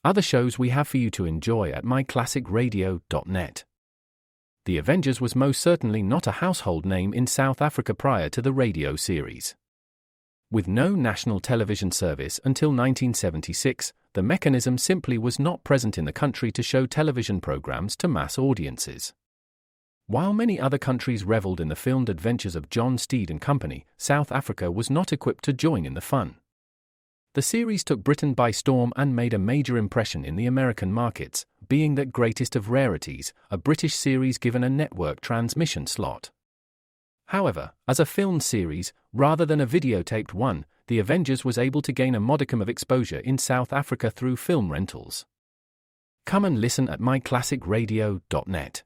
other shows we have for you to enjoy at myclassicradio.net. The Avengers was most certainly not a household name in South Africa prior to the radio series. With no national television service until 1976, the mechanism simply was not present in the country to show television programs to mass audiences. While many other countries reveled in the filmed adventures of John Steed and company, South Africa was not equipped to join in the fun. The series took Britain by storm and made a major impression in the American markets, being that greatest of rarities, a British series given a network transmission slot. However, as a filmed series, rather than a videotaped one, The Avengers was able to gain a modicum of exposure in South Africa through film rentals. Come and listen at myclassicradio.net.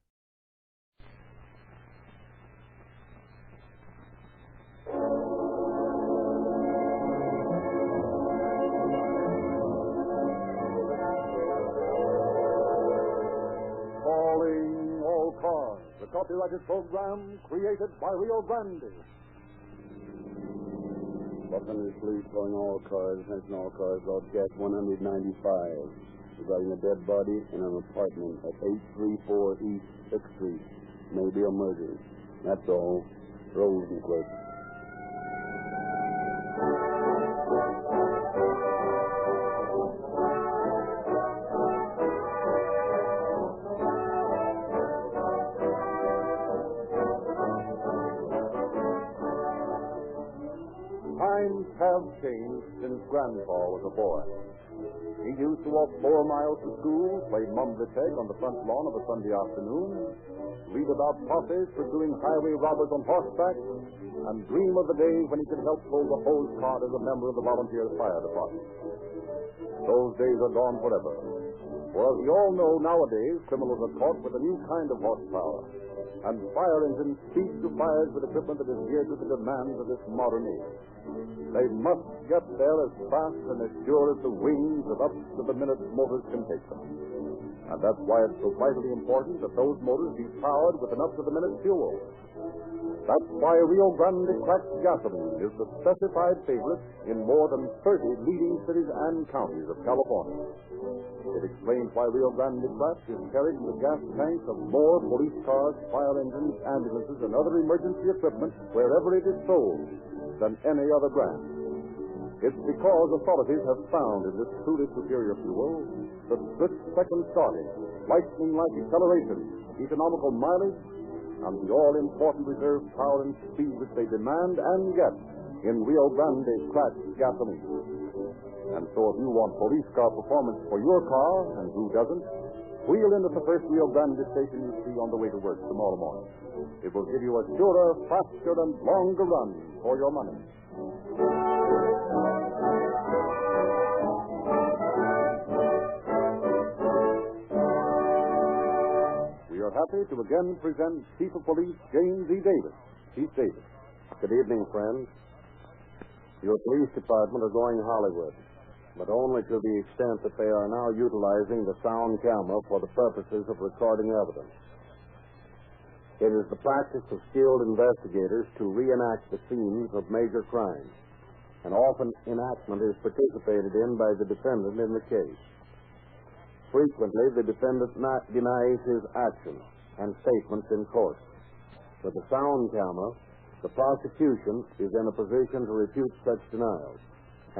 The copyrighted program created by Rio Grande. Los Angeles Police calling all cars, attention all cars, broadcast 195. Regarding a dead body in an apartment at 834 East 6th Street. May be a murder. That's all. Rosenquist. Times have changed since Grandpa was a boy. He used to walk 4 miles to school, play mumbly peg on the front lawn of a Sunday afternoon, read about posses pursuing highway robbers on horseback, and dream of the day when he could help pull the hose cart as a member of the volunteer fire department. Those days are gone forever. For as we all know nowadays, criminals are caught with a new kind of horsepower, and fire engines speed to fires with equipment that is geared to the demands of this modern age. They must get there as fast and as sure as the wings of up-to-the-minute motors can take them. And that's why it's so vitally important that those motors be powered with an up-to-the-minute fuel. That's why Rio Grande cracked gasoline is the specified favorite in more than 30 leading cities and counties of California. It explains why Rio Grande Cracked is carried in the gas tanks of more police cars, fire engines, ambulances, and other emergency equipment wherever it is sold than any other brand. It's because authorities have found in this truly superior fuel the split-second starting, lightning-like acceleration, economical mileage, and the all-important reserve power and speed which they demand and get in Rio Grande cracked gasoline. And so if you want police car performance for your car, and who doesn't, wheel in at the first Rio Grande station you see on the way to work tomorrow morning. It will give you a surer, faster, and longer run for your money. We are happy to again present Chief of Police James E. Davis. Chief Davis. Good evening, friends. Your police department are going Hollywood, but only to the extent that they are now utilizing the sound camera for the purposes of recording evidence. It is the practice of skilled investigators to reenact the scenes of major crimes, and often enactment is participated in by the defendant in the case. Frequently, the defendant denies his actions and statements in court. With the sound camera, the prosecution is in a position to refute such denials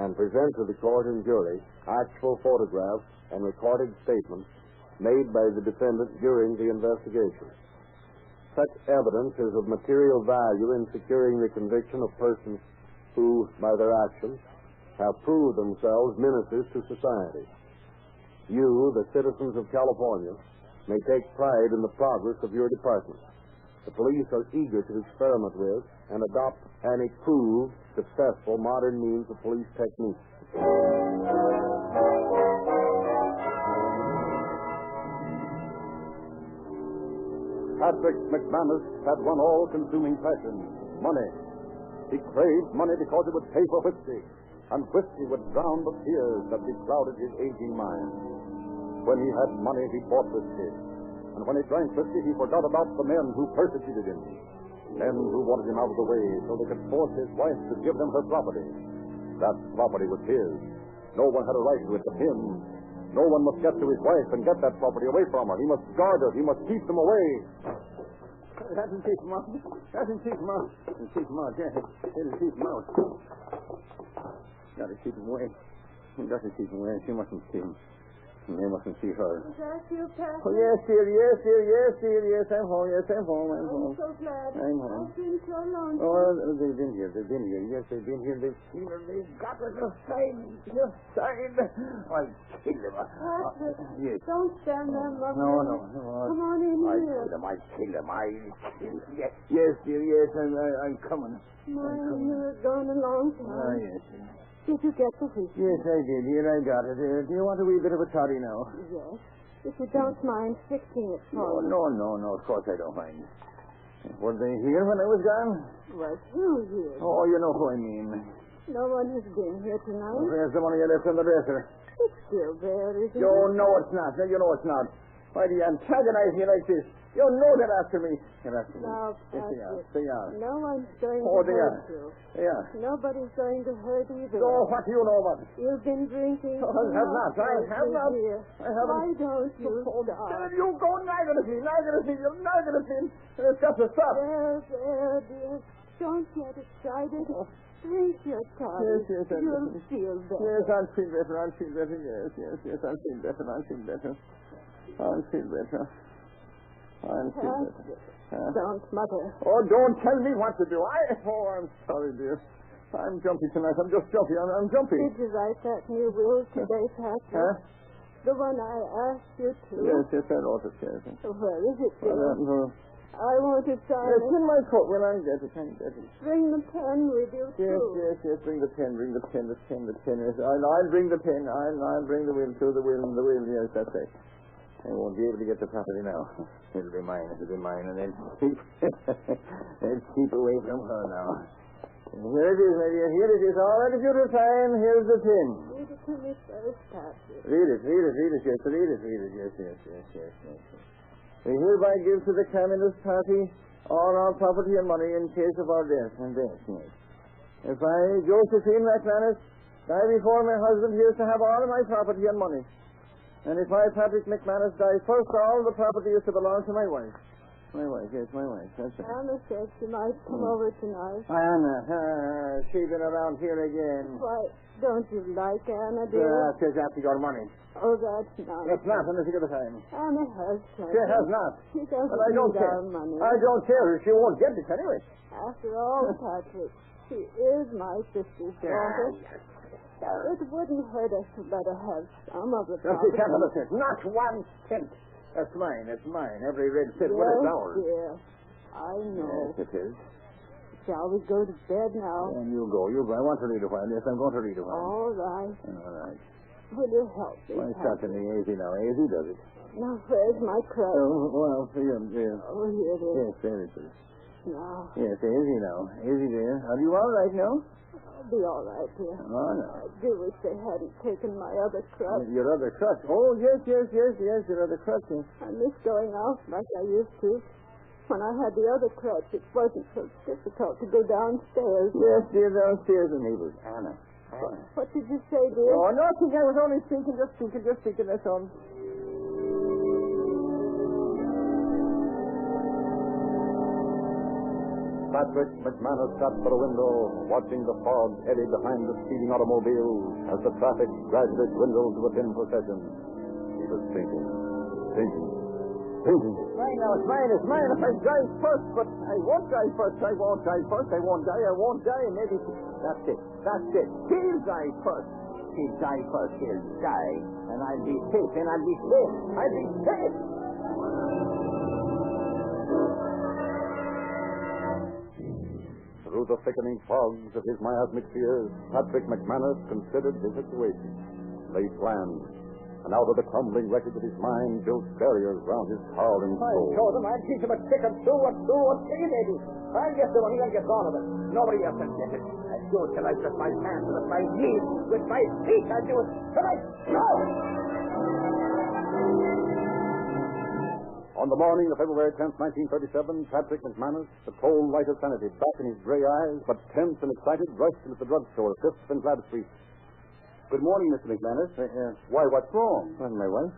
and present to the court and jury actual photographs and recorded statements made by the defendant during the investigation. Such evidence is of material value in securing the conviction of persons who, by their actions, have proved themselves menaces to society. You, the citizens of California, may take pride in the progress of your department. The police are eager to experiment with and adopt and prove successful modern means of police technique. Patrick McManus had one all-consuming passion, money. He craved money because it would pay for whiskey, and whiskey would drown the fears that beclouded his aging mind. When he had money, he bought whiskey, and when he drank whiskey, he forgot about the men who persecuted him, men who wanted him out of the way so they could force his wife to give them her property. That property was his. No one had a right to it but him. No one must get to his wife and get that property away from her. He must guard her. He must keep them away. That'll keep them out. That'll keep them out. It'll keep them out, yes. It'll keep them out. Gotta keep them away. Got to keep them away. She mustn't see him. They mustn't see her. Is that you, Pat? Oh, yes, dear, yes, dear, yes, dear, yes. I'm home, yes, I'm home, I'm home. I'm so glad. I'm home. I've been so lonesome. Oh, they've been here, yes, they've been here. They've seen her, they've got her just signed. I'll kill them. Patrick, Yes. don't stand there, Mother. No. Come on in here. I'll kill them. Yes, dear, yes, I'm coming. My, you were gone a long time. Yes. Did you get the whiskey? Yes, I did. Here, I got it. Do you want a wee bit of a toddy now? Yes. If you don't mind fixing it for me. No. Of course I don't mind. Were they here when I was gone? Was you here? Oh, you know who I mean. No one has been here tonight. Where's the money I left on the dresser? It's still there, isn't You it? know it's not. You know it's not. Why do you antagonize me like this? You know that after me. Now, Yes, they are. no one's going Oh, to they hurt are. you. They are. Nobody's going to hurt either. So, what do you know about it? You've been drinking. Oh, I have not. I have not. Here. I haven't. Why don't you stop? You go nagging at me. You're nagging at me. It's got to stop. There, dear. Don't get excited. Drink your toddy. Yes, You'll feel better. Yes, I'll feel better. Yes, I'll feel better. Don't, Mother. Oh, don't tell me what to do. I'm sorry, dear. I'm jumpy tonight. I'm just jumpy. I'm jumpy. Did you write that new will today, Patrick? Huh? The one I asked you to? Yes, I wrote it, yes. Where is it, dear? I want to sign It's it. in my coat. Well, I get it. Bring the pen with you, too. Yes. Bring the pen. Yes. I'll bring the pen. I'll bring the will, too. The will. Yes, that's it. I won't be able to get the property now. It'll be mine, and then keep away from her now. Here it is, my dear. Here it is. All right, if you're time, here's the pin. Read it to me first, Patrick. Read it. Yes. We hereby give to the Communist Party all our property and money in case of our death. Yes. If I, Josephine McManus, die before my husband, he is to have all of my property and money. And if I, Patrick McManus, die first, all the property is to belong to my wife. My wife. That's it. Anna said she might come over tonight. Anna, she's been around here again. Why, don't you like Anna, dear? She's after your money. Oh, that's not. It's not, unless you get the time. Anna has plenty. She has not. She doesn't But I don't need care. our money. I don't care. She won't get it anyway. After all, Patrick, she is my sister's daughter. It wouldn't hurt us to let her have some of the She property. can't have a cent. Not 1 cent. That's mine. Every red cent. What is ours? Dear. I know. Yes, it is. Shall we go to bed now? And you go. I want to read a while. Yes, I'm going to read a while. All right. All right. Will you help me? Why, Patrick? certainly, easy now. Easy does it. Now, where's my crutch? Oh, well, here. Oh, here it is. Yes, there it is. Now, Yes, easy now. Easy, dear. Are you all right now? I'll be all right, dear. Oh, no. I do wish they hadn't taken my other crutch. Your other crutch. Oh, yes, your other crutch. Yes. I miss going out like I used to. When I had the other crutch, it wasn't so difficult to go downstairs. Yes, dear, downstairs, and he was Anna. What did you say, dear? Oh, nothing. I was only speaking, just speaking, that's all. Patrick McManus sat by the window, watching the fog eddy behind the speeding automobile as the traffic gradually dwindled to a thin procession. He was thinking. It's mine. If I drive first, but I won't drive first. I won't die. Maybe that's it. He'll die first. He'll die. And I'll be safe. Through the thickening fogs of his miasmic fears, Patrick McManus considered his situation. Laid plans, and out of the crumbling wreckage of his mind built barriers round his towering soul. I'll teach him a trick or two, maybe. I'll get the money, I'll get all of it. Nobody else can get it. I'll do it till I put my hands with my knees. With my feet, I'll do it till I go. On the morning of February 10th, 1937, Patrick McManus, the cold light of sanity back in his gray eyes, but tense and excited, rushed into the drugstore at 5th and Glad Street. Good morning, Mr. McManus. Why, what's wrong? Well, my wife,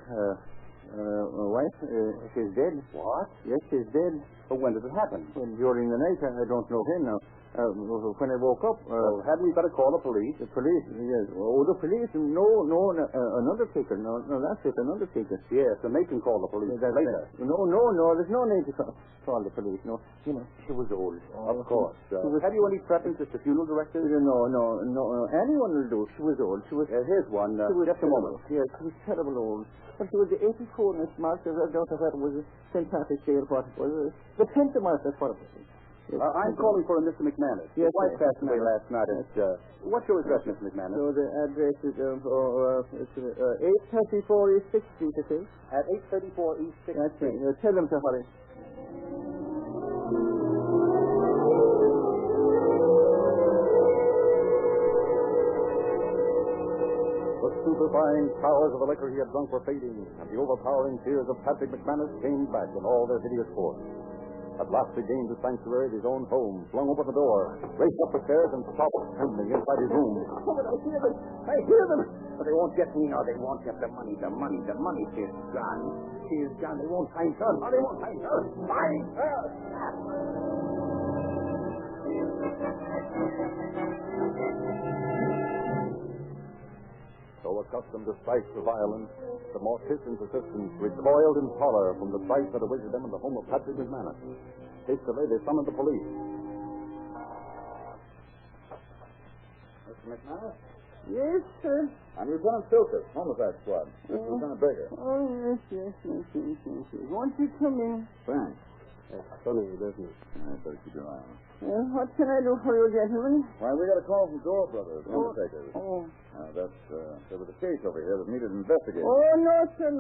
she's dead. What? Yes, she's dead. But when did it happen? Well, during the night, I don't know when now. When I woke up... Well, hadn't we better call the police? The police, yes. Oh, the police? No, an undertaker. No, that's it, an undertaker. Yes, and they can call the police later. No, there's no need to call the police, no. You know, she was old. Of course. Have you any preference as to funeral director? No. Anyone will do. She was old. She was... Here's one. Just a moment. Yes, she was terrible old. But she was the 84th March. I don't know if that was St. Patrick's Day or what it was. The 10th of March, that's what it was. Yes, I'm calling for a Mr. McManus. Yes, His wife passed away last night. What's your address, Mr. McManus? So the address is 834 East 6th Street, I think. At 834 East 6th That's Street. right. Tell them to hurry. The stupefying powers of the liquor he had drunk were fading, and the overpowering fears of Patrick McManus came back in all their hideous force. At last he gained the sanctuary of his own home, flung open the door, raced up the stairs, and stopped trembling inside his room. I hear them. But they won't get me now. They won't get the money. The money. She's gone. She's gone. They won't find her. No, they won't find her. Find her. So accustomed to sights of violence, the mortician's assistants recoiled in horror from the sight that awaited them in the home of Patrick McManus. Hastily, they summoned the police. Mr. McManus? Yes, sir. I'm Lieutenant Silkus, homicide squad. This is Lieutenant Baker. Oh, yes. Won't you come in? Thanks. It's funny, doesn't it? I better keep your eye on it. What can I do for you, gentlemen? Why, we got a call from Gore Brothers, the undertakers. Oh. There was a case over here that needed investigating. Oh, no, sir.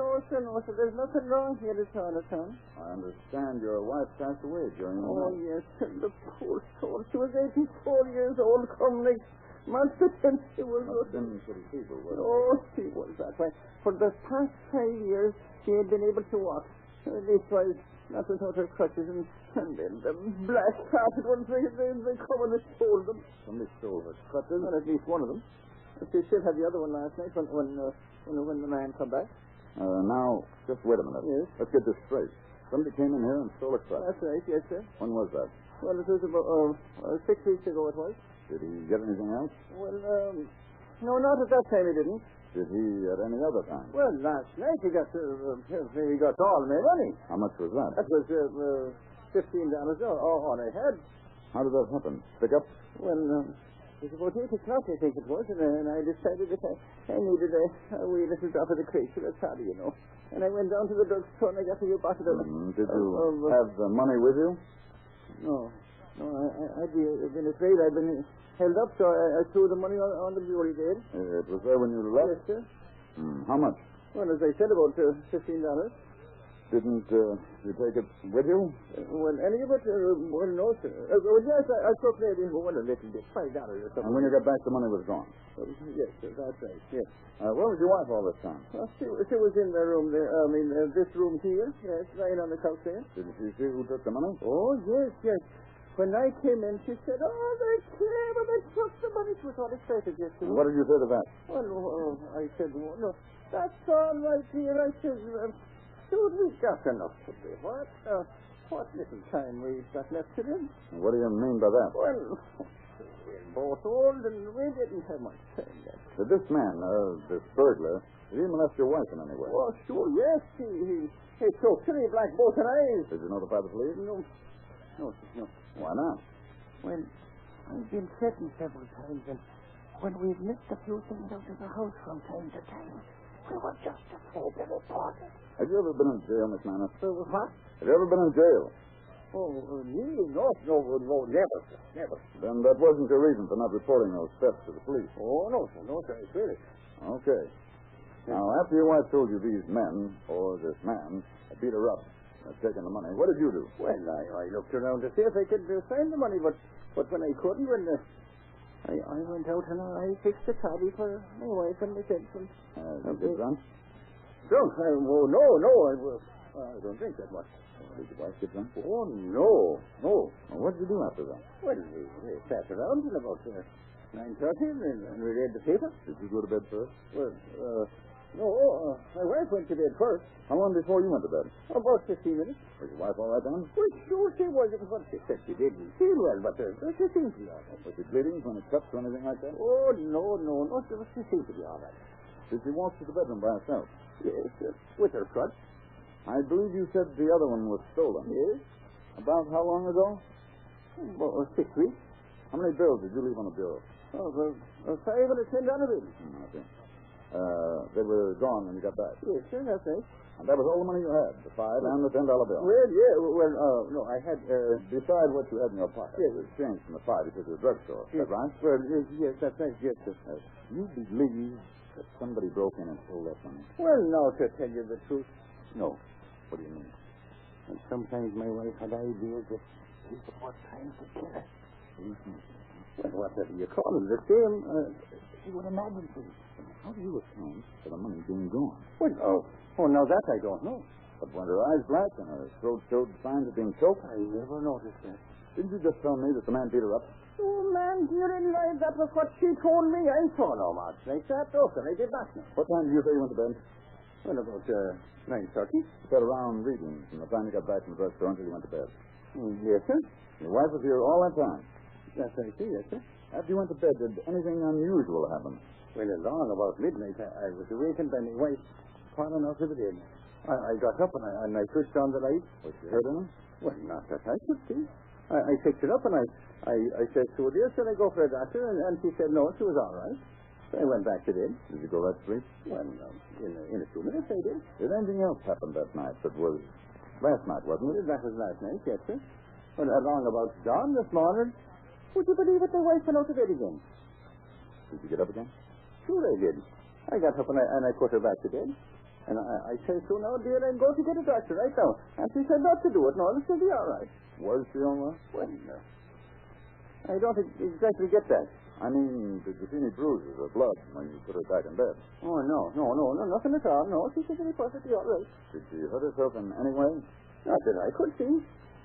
There's nothing wrong here at Charlottetown. I understand your wife passed away during the Oh, night. yes, sir. The poor soul. She was 84 years old, come next month, and she was... Must have been pretty feeble, wasn't it? Oh, she was that way. For the past 5 years, she had been able to walk. Leastwise, not without her crutches, and then the black carpet ones, they come and they stole them. Somebody stole her crutches? Well, at least one of them. She should have the other one last night when the man come back. Now, just wait a minute. Yes. Let's get this straight. Somebody came in here and stole a crutch. That's right, yes, sir. When was that? Well, it was about 6 weeks ago it was. Did he get anything else? Well, no, not at that time he didn't. Did he at any other time? Well, last night he got all my money. How much was that? That was $15 all I had. How did that happen? Pick up? Well, it was about 8 o'clock, I think it was, and I decided that I needed a wee little drop of the cream for the toddy, you know. And I went down to the drugstore and I got a wee bottle of... Did you have the money with you? No, I've been afraid. I've been held up, so I threw the money on the bureau there. It was there when you left? Yes, sir. How much? Well, as I said, about $15. Didn't you take it with you? Well, any of it? Well, no, sir. Well, yes, I took maybe one a little bit, $5 or something. And when you got back, the money was gone? Yes, sir, that's right, yes. Where was your wife all this time? Well, she was in the room there. This room here. Yes, lying on the couch there. Did she see who took the money? Oh, yes. When I came in, she said, "Oh, they're clever. They took the money." She was all excited yesterday. What did you say to that? Well, I said, "No, that's all right, dear." I said, "Dude, we've got enough to do. What little time we've got left to live." What do you mean by that? Well, we're both old, and we didn't have much time left. Did this man, this burglar, did he molest your wife in any way? Oh, sure, yes. He took silly black both and eyes. Did you notify the police? No. Why not? Well, I've been threatened several times, and when we've missed a few things out of the house from time to time, we were just afraid to report it. Have you ever been in jail, Miss Manus? What? Have you ever been in jail? Oh, me? No, never. Then that wasn't your reason for not reporting those thefts to the police. Oh, no, sir, it's really. Okay. Now, after your wife told you these men, or this man, had beat her up, had taken the money, what did you do? Well, I looked around to see if I could find the money, but when I couldn't, I went out and I fixed the toddy for my wife and myself. You did that? Drunk? No, I don't drink that much. Did your wife get drunk? Oh, no. Well, what did you do after that? Well, we sat around till about 9:30, and we read the paper. Did you go to bed first? Well, no, my wife went to bed first. How long before you went to bed? About 15 minutes. Was your wife all right then? Well, sure she was. It was what she said. She didn't feel well, but she seemed to be all right. Was she bleeding from any cuts or anything like that? Oh, no. She seemed to be all right. Did she walk to the bedroom by herself? Yes, with her crutch. I believe you said the other one was stolen. Yes. About how long ago? Well, 6 weeks. How many bills did you leave on the bureau? Oh, well, $5 and a $10 bill. I see. They were gone when you got back. Yes, sir, that's right. And that was all the money you had, the $5 and the $10 bill. Well, yeah, no, I had, besides what you had in your pocket. Yes. It was changed from the $5 you took to the drugstore. Is that right? Well, yes, that's right, yes, sir. You believe that somebody broke in and stole that money? Well, now, to tell you the truth, No. What do you mean? and sometimes my wife had ideas that people were trying to kill her. Well, whatever you call it, the same, You would imagine things. How do you account for the money being gone? well, now that I don't know. But when her eyes black and her throat showed signs of being choked, I never noticed that. didn't you just tell me that the man beat her up? Oh, man, dear, in life, that was what she told me. I saw no marks like that, often. I did not know. What time did you say you went to bed? Well, about 9:30. You said around reading from the time you got back from the drugstore until you went to bed. Yes, sir. Your wife was here all that time. That's right, yes, sir. After you went to bed, did anything unusual happen? Well, along about midnight, I was awakened by my wife falling out of the bed. I got up and I switched on the light. Was she hurt any? Well, not that I could see. I picked it up and I said to her, dear, shall I go for a doctor? And she said no, she was all right. So I went back to bed. Did you go right to sleep? Well, in a few minutes I did. Did anything else happen that night that was last night, wasn't it? That was last night, yes, sir. Well, along about dawn this morning, would you believe it, the wife went out to bed again? Did you get up again? Sure I did. I got up and I put her back to bed. And I said, so now, dear, I'm going to get a doctor right now. And she said not to do it. No, she'll be all right. Was she all right? Well, I don't exactly get that. I mean, did you see any bruises or blood when you put her back in bed? Oh, no, nothing at all. No, she said to be perfectly all right. Did she hurt herself in any way? Not that I could see.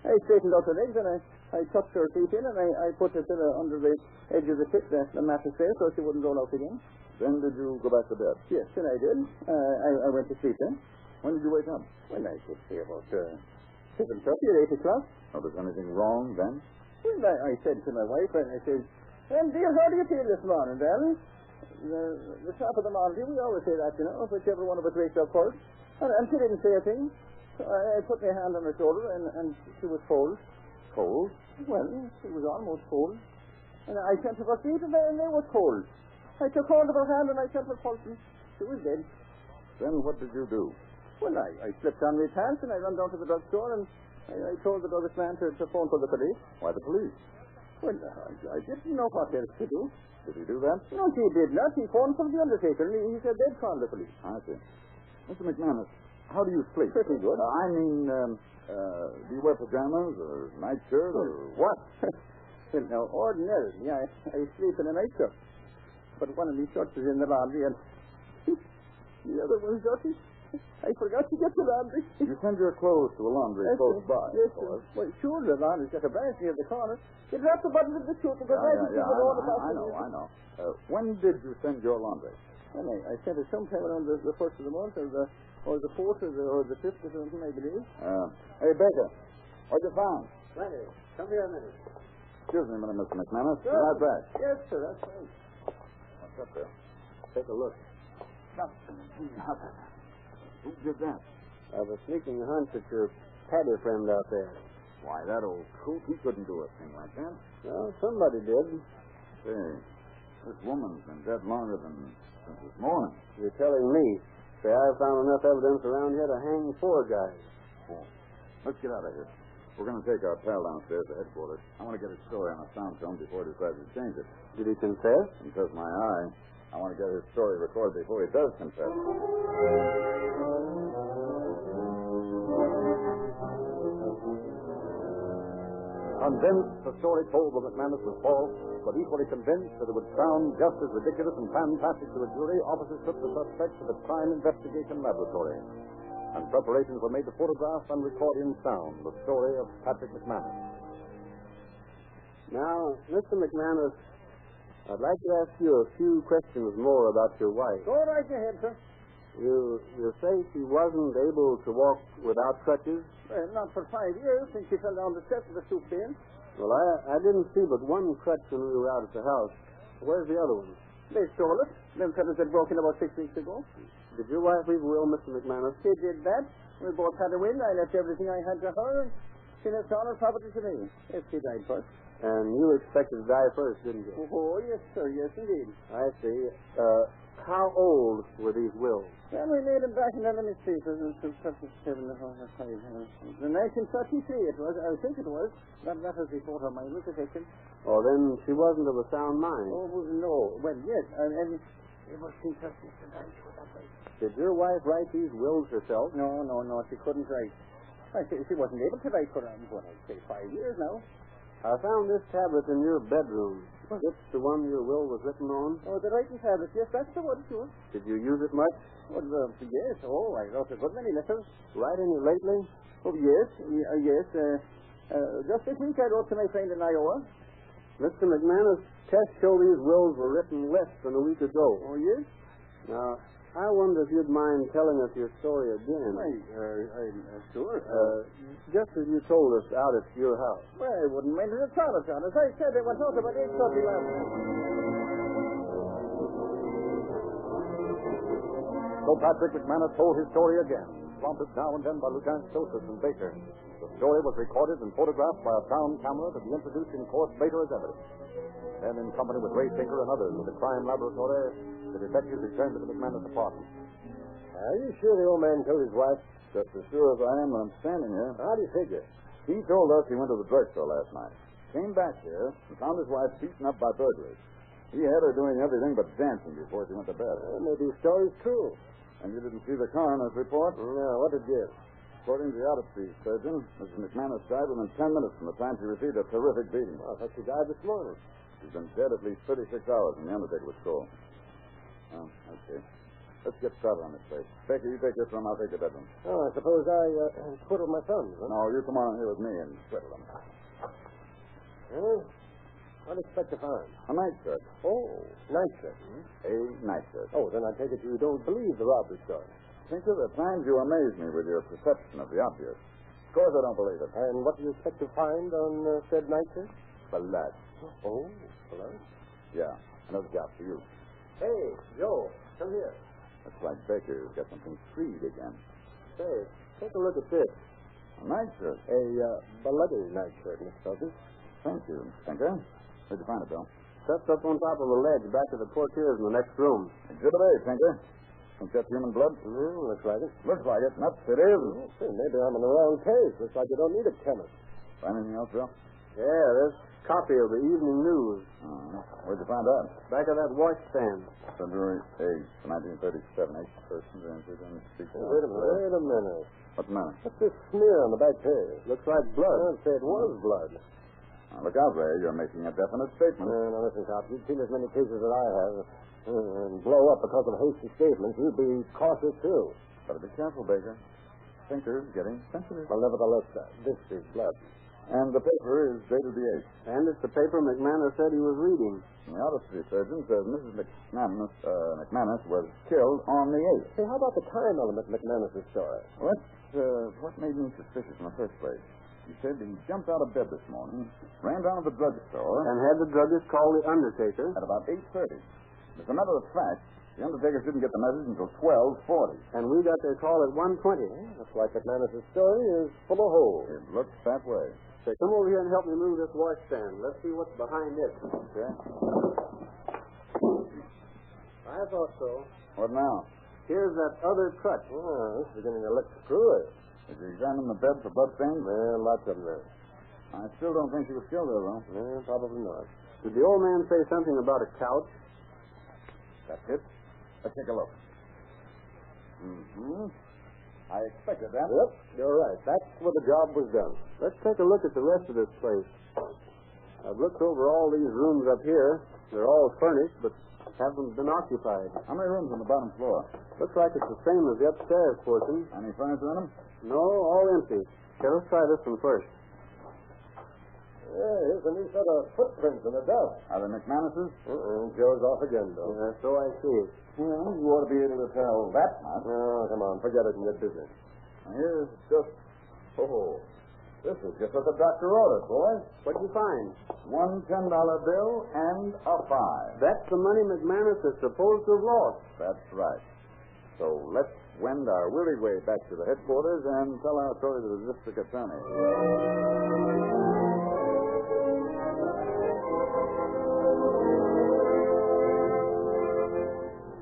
I straightened out her legs and I tucked her feet in and I put her under the edge of the mattress there so she wouldn't roll out again. Then did you go back to bed? Yes, and I did. I went to sleep then. When did you wake up? Well, I should say about 7:30 or 8 o'clock. Oh, was anything wrong then? Well, I said to my wife, and I said, well, dear, how do you feel this morning, darling? The top of the morning, we always say that, you know, whichever one of us wakes up first. And she didn't say a thing. So I put my hand on her shoulder, and she was cold. Cold? Well, she was almost cold. And I sent her for feet, and they were cold. I took hold of her hand, and I sent her pulse, and she was dead. Then what did you do? Well, I slipped on my pants, and I ran down to the drugstore, and I told the druggist man to phone for the police. Why the police? Well, I didn't know what else to do. Did he do that? No, he did not. He phoned for the undertaker, and he said they'd call the police. I see. Mr. McManus, how do you sleep? Pretty good. I mean, do you wear pajamas or nightshirt or what? Well, now, ordinarily, I sleep in a nightshirt. But one of these shirts is in the laundry, and the other one's dirty. I forgot to get the laundry. You send your clothes to a laundry close by, yes, of course. Well, sure, the laundry's got a branch near the corner. You drop the button of the chute because I know. When did you send your laundry? Well, I sent it sometime around the first of the month, or the fourth, or the fifth, or something, I believe. Hey, Baker, what you found? Lenny, come here a minute. Excuse me a minute, Mr. McManus. Sure. Be right back. Yes, sir, that's right. What's up there? Take a look. Who did that? I have a sneaking hunch that your paddy friend out there. Why, that old coot, he couldn't do a thing like that. Well, somebody did. Say, this woman's been dead longer than since this morning. You're telling me. Say, I've found enough evidence around here to hang 4 guys. Oh. Let's get out of here. We're going to take our pal downstairs to headquarters. I want to get his story on a sound film before he decides to change it. Did he confess? Confess my eye. I want to get his story recorded before he does confess. Convinced the story told by McManus was false, but equally convinced that it would sound just as ridiculous and fantastic to a jury, officers took the suspect to the Crime Investigation Laboratory. And preparations were made to photograph and record in sound the story of Patrick McManus. Now, Mr. McManus, I'd like to ask you a few questions more about your wife. Go right ahead, sir. You say she wasn't able to walk without crutches? Well, not for 5 years since she fell down the steps of the soup bin. Well, I didn't see but one crutch when we were out at the house. Where's the other one? They stole it. Them fellows had broken about 6 weeks ago. Did your wife leave a will, Mr. McManus? She did that. We both had a will. I left everything I had to her. She left all her property to me. If she died first. And you expected to die first, didn't you? Oh, yes, sir. Yes, indeed. I see. How old were these wills? Well, we made them back in Elementary Street. It was 1937. The 1933 it was. I think it was. That was before her mind was affected. Oh, then she wasn't of a sound mind. Oh, no. Well, yes. And it was since her sister died. She was that way. Did your wife write these wills herself? No. She couldn't write. She wasn't able to write for, I'd say 5 years now. I found this tablet in your bedroom. It's the one your will was written on? Oh, the writing tablet. Yes, that's the one, sure. Did you use it much? Well, yes. Oh, I wrote a good many letters. Write any lately? Oh, yes. Yes. Just this week I wrote to my friend in Iowa. Mr. McManus, tests show these wills were written less than a week ago. Oh, yes? Now, I wonder if you'd mind telling us your story again. Sure. Just as you told us out at your house. Well, I wouldn't mind it at all, John. As I said, they went out about 8:30 last night. So Patrick McManus told his story again, prompted now and then by Lieutenant Joseph and Baker. The story was recorded and photographed by a sound camera to be introduced in court later as evidence. Then, in company with Ray Tinker and others of the crime laboratory, the detectives returned to the McManus apartment. Are you sure the old man killed his wife? Just as sure as I am when I'm standing here. How do you figure? He told us he went to the drugstore last night. Came back here and found his wife beaten up by burglars. He had her doing everything but dancing before she went to bed. Well, maybe the story's true. And you didn't see the coroner's report? No, what did you? According to the autopsy surgeon, Mrs. McManus died within 10 minutes from the time she received a terrific beating. I thought she died this morning. She's been dead at least 36 hours when the undertaker was called. Oh, okay. Let's get started on this case. Becky, you take this room, I'll take the bedroom. Oh, I suppose I put with my thumbs, huh? No, you come on here with me and settle them. Well, what do you expect to find? A nightshirt. Oh, nightshirt. A nightshirt. Oh, then I take it you don't believe the robbery story. Tinker, at times you amaze me with your perception of the obvious. Of course I don't believe it. And what do you expect to find on said nightshirt? Blood. Oh, blood? Yeah, another job for you. Hey, Joe, come here. Looks like Baker's got something freed again. Say, take a look at this. A nightshirt. A bloody nightshirt, Miss Felton. Thank you, Tinker. Where'd you find it, Bill? Sets up on top of a ledge back of the portieres in the next room. Exhibit A, Tinker. Think that's human blood? Looks like it. Looks like it. Nuts, it is. Say, maybe I'm in the wrong case. Looks like you don't need a chemist. Find anything else, Bill? Yeah, this copy of the Evening News. Where'd you find that? Back of that washstand. February 8th, 1937. 8 persons entered in the street. Wait a minute. What's the matter? What's this smear on the back page? Looks like blood. I'd say it was blood. Now, look out, Ray. You're making a definite statement. Now, listen, Cop. You've seen as many cases as I have. And blow up because of hasty statements. You'd be cautious, too. Better be careful, Baker. Tinker's getting sensitive. Well, nevertheless, this is blood. And the paper is dated the 8th. And it's the paper McManus said he was reading. The autopsy surgeon says Mrs. McManus was killed on the 8th. Hey, how about the time element in McManus' story? Well, that's what made me suspicious in the first place. He said that he jumped out of bed this morning, ran down to the drugstore, And had the druggist call the undertaker. at about 8:30. As a matter of fact, the undertaker didn't get the message until 12:40. And we got their call at 1:20. Looks like McManus' story is full of holes. It looks that way. Say, come over here and help me move this washstand. Let's see what's behind it. Okay. I thought so. What now? Here's that other crutch. Oh, this is beginning to look screwy. Did you examine the bed for bloodstains? Well, lots of them there. I still don't think she was killed there, though. Well, probably not. Did the old man say something about a couch? That's it. Let's take a look. Mm-hmm. I expected that. Yep, you're right. That's where the job was done. Let's take a look at the rest of this place. I've looked over all these rooms up here. They're all furnished, but haven't been occupied. How many rooms on the bottom floor? Looks like it's the same as the upstairs portion. Any furniture in them? No, all empty. Okay, let's try this one first. Yeah, here's a new set of footprints in the dust. Are they McManus's? Joe's off again, though. So I see. Well, you ought to be able to tell that much. Oh, come on, forget it and get busy. Here's just... Oh, this is just what the doctor ordered, boys. What'd you find? $1 $10 bill and a 5. That's the money McManus is supposed to have lost. That's right. So let's wend our weary way back to the headquarters and tell our story to the district attorney.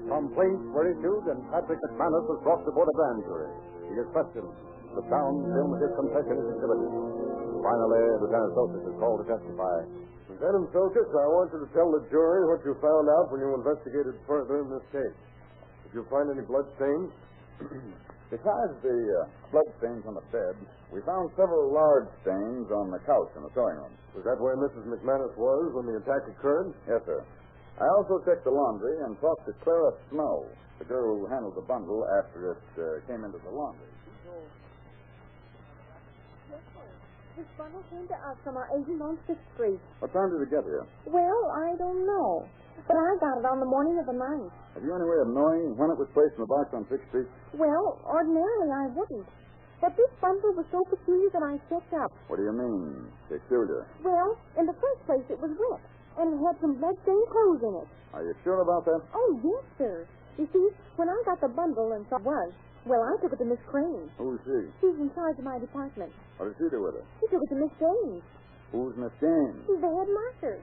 Complaints were issued, and Patrick McManus was brought before the grand jury. He is questioned. The sound film of his confession is exhibited. Finally, Lieutenant Sosis is called to testify. Lieutenant Sosis, I want you to tell the jury what you found out when you investigated further in this case. Did you find any blood stains? Besides the blood stains on the bed, we found several large stains on the couch in the sewing room. Was that where Mrs. McManus was when the attack occurred? Yes, sir. I also checked the laundry and talked to Clara Snow, the girl who handled the bundle after it came into the laundry. This bundle came to us from our agent on 6th Street. What time did it get here? Well, I don't know. But I got it on the morning of the 9th. Have you any way of knowing when it was placed in the box on 6th Street? Well, ordinarily I wouldn't. But this bundle was so peculiar that I checked up. What do you mean, peculiar? Well, in the first place, it was wet. And it had some blood-stained clothes in it. Are you sure about that? Oh, yes, sir. You see, when I got the bundle and thought it was, well, I took it to Miss Crane. Who's she? She's in charge of my department. What did she do with it? She took it to Miss James. Who's Miss James? She's the headmaster.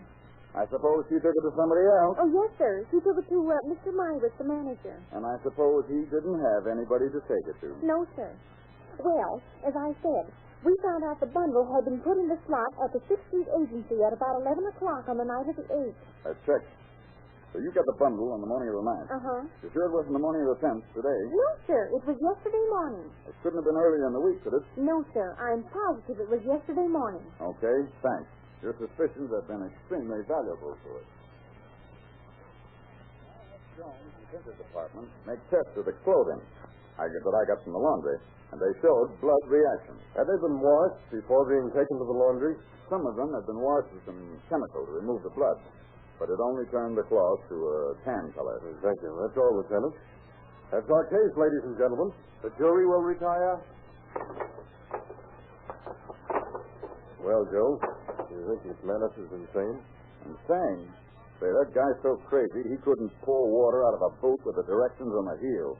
I suppose she took it to somebody else. Oh, yes, sir. She took it to Mr. Myrick, the manager. And I suppose he didn't have anybody to take it to. No, sir. Well, as I said, we found out the bundle had been put in the slot at the 6th Street Agency at about 11 o'clock on the night of the 8th. That's checked. So you got the bundle on the morning of the 9th. Uh-huh. You sure it wasn't the morning of the 10th today? No, sir. It was yesterday morning. It couldn't have been earlier in the week, could it? No, sir. I'm positive it was yesterday morning. Okay, thanks. Your suspicions have been extremely valuable to us. Jones, the printer's department, make tests of the clothing that I got from the laundry, and they showed blood reactions. Had they been washed before being taken to the laundry? Some of them had been washed with some chemical to remove the blood, but it only turned the cloth to a tan color. Thank you. That's all, Lieutenant. That's our case, ladies and gentlemen. The jury will retire. Well, Joe, you think McManus is insane? Insane? Say, that guy's so crazy he couldn't pour water out of a boot with the directions on the heel.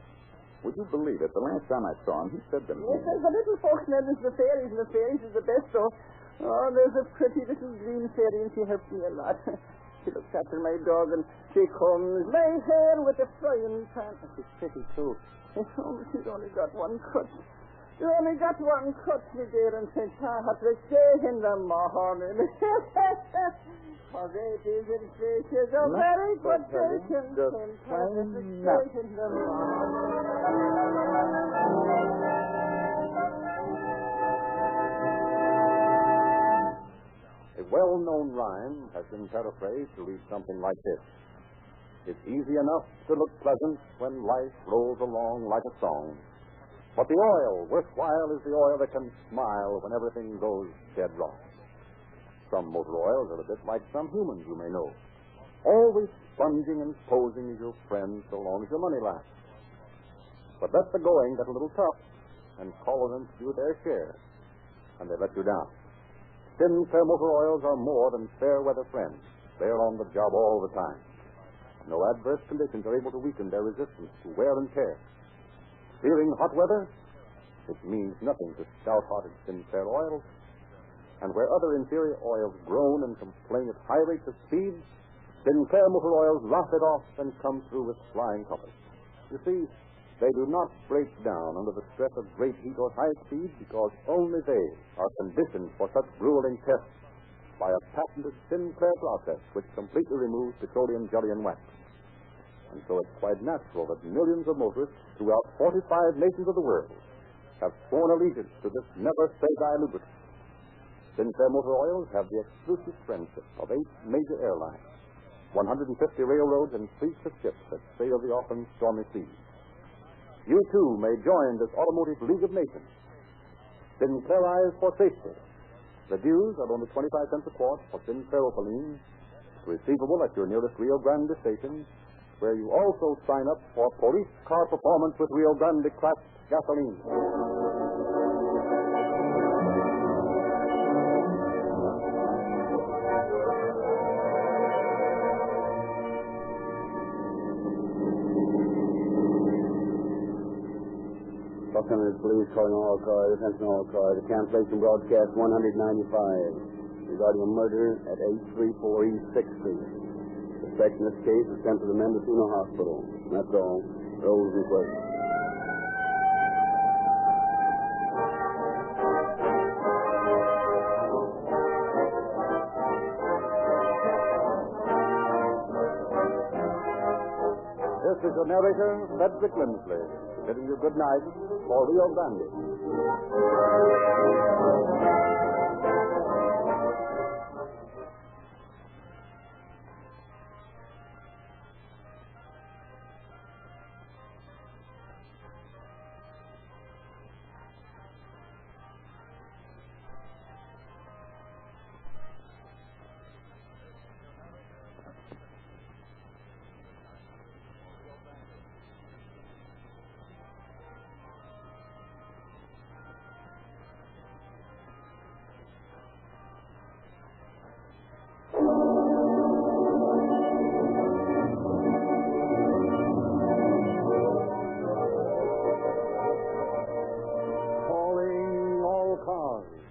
Would you believe it? The last time I saw him, he said to me... Yes, there's the little folks and then there's the fairies, and the fairies is the best, though. Oh, there's a pretty little green fairy, and she helps me a lot. She looks after my dog, and she combs my hair with a frying pan. And she's pretty, too. Oh, she's only got one cut. She only got one cut, me dear, and since I have to stay in the morning. For it is in faces of very good bacon. Just plain nuts. In the morning. A well-known rhyme has been paraphrased to read something like this. It's easy enough to look pleasant when life rolls along like a song. But the oil worthwhile is the oil that can smile when everything goes dead wrong. Some motor oils are a bit like some humans you may know. Always sponging and posing as your friend so long as your money lasts. But let the going get a little tough, and tolerance do their share, and they let you down. Sinclair motor oils are more than fair weather friends. They're on the job all the time. No adverse conditions are able to weaken their resistance to wear and tear. Fearing hot weather? It means nothing to stout-hearted Sinclair oils. And where other inferior oils groan and complain at high rates of speed, Sinclair motor oils laugh it off and come through with flying colors. You see, they do not break down under the stress of great heat or high speed because only they are conditioned for such grueling tests by a patented Sinclair process which completely removes petroleum jelly and wax. And so it's quite natural that millions of motorists throughout 45 nations of the world have sworn allegiance to this never-say-die lubricant. Sinclair motor oils have the exclusive friendship of 8 major airlines, 150 railroads, and fleets of ships that sail the often stormy seas. You, too, may join this automotive League of Nations. Sinclairize for safety. The dues are only 25 cents a quart for thin ferrophylline, receivable at your nearest Rio Grande station, where you also sign up for police car performance with Rio Grande Craft gasoline. Los Angeles Police calling all cars, attention all cars. The cancellation broadcast 195 regarding a murder at 834 East 6th Street. Suspect in this case is sent to the Mendocino Hospital. That's all. Rose and questions. This is your narrator, Frederick Lindsley, bidding you good night for Rio Grande.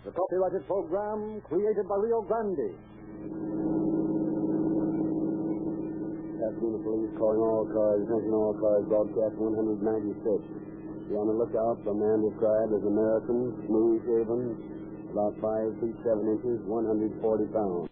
The copyrighted program created by Rio Grande. Pasadena Police calling all cars, attention all cars, broadcast 196. Be on the lookout for a man described as American, smooth shaven, about 5 feet 7 inches, 140 pounds.